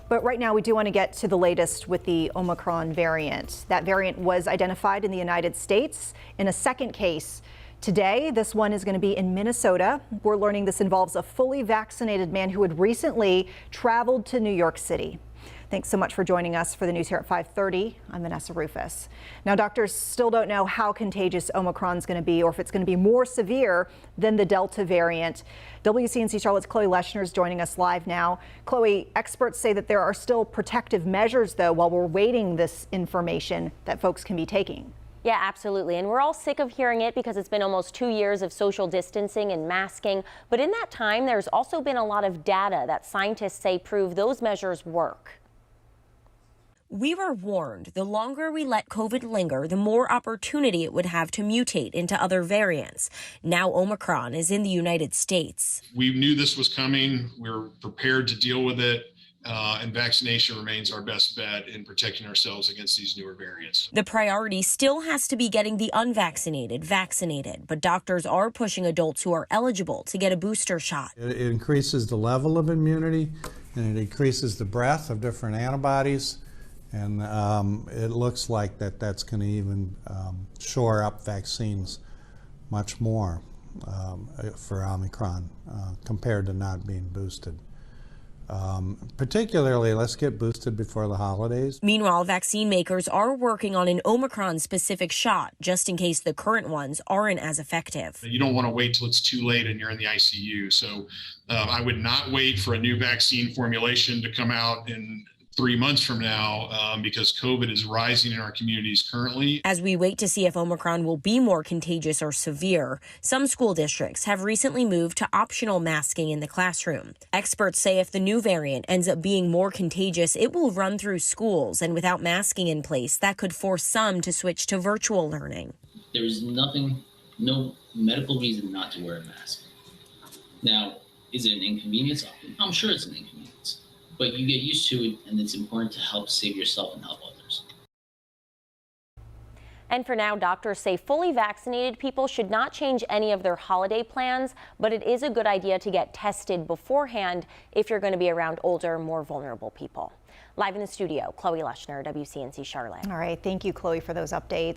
But right now we do want to get to the latest with the Omicron variant. That variant was identified in the United States in a second case today. This one is going to be in Minnesota. We're learning this involves a fully vaccinated man who had recently traveled to New York City. Thanks so much for joining us for the news here at 5:30. I'm Vanessa Rufus. Now, doctors still don't know how contagious Omicron is going to be or if it's going to be more severe than the Delta variant. WCNC Charlotte's Chloe Leshner is joining us live now. Chloe, experts say that there are still protective measures, though, while we're waiting this information that folks can be taking. Yeah, absolutely. And we're all sick of hearing it because it's been almost 2 years of social distancing and masking. But in that time, there's also been a lot of data that scientists say prove those measures work. We were warned the longer we let COVID linger, the more opportunity it would have to mutate into other variants. Now Omicron is in the United States. We knew this was coming. We're prepared to deal with it. And vaccination remains our best bet in protecting ourselves against these newer variants. The priority still has to be getting the unvaccinated vaccinated, but doctors are pushing adults who are eligible to get a booster shot. It increases the level of immunity and it increases the breadth of different antibodies. And it looks like that's going to even shore up vaccines much more for Omicron compared to not being boosted. Particularly, let's get boosted before the holidays. Meanwhile, vaccine makers are working on an Omicron-specific shot, just in case the current ones aren't as effective. You don't want to wait till it's too late and you're in the ICU. So I would not wait for a new vaccine formulation to come out in 3 months from now because COVID is rising in our communities currently. As we wait to see if Omicron will be more contagious or severe, some school districts have recently moved to optional masking in the classroom. Experts say if the new variant ends up being more contagious, it will run through schools, and without masking in place, that could force some to switch to virtual learning. There is no medical reason not to wear a mask. Now, is it an inconvenience? I'm sure it's an inconvenience. But you get used to it, and it's important to help save yourself and help others. And for now, doctors say fully vaccinated people should not change any of their holiday plans, but it is a good idea to get tested beforehand if you're going to be around older, more vulnerable people. Live in the studio, Chloe Leshner, WCNC Charlotte. All right, thank you, Chloe, for those updates.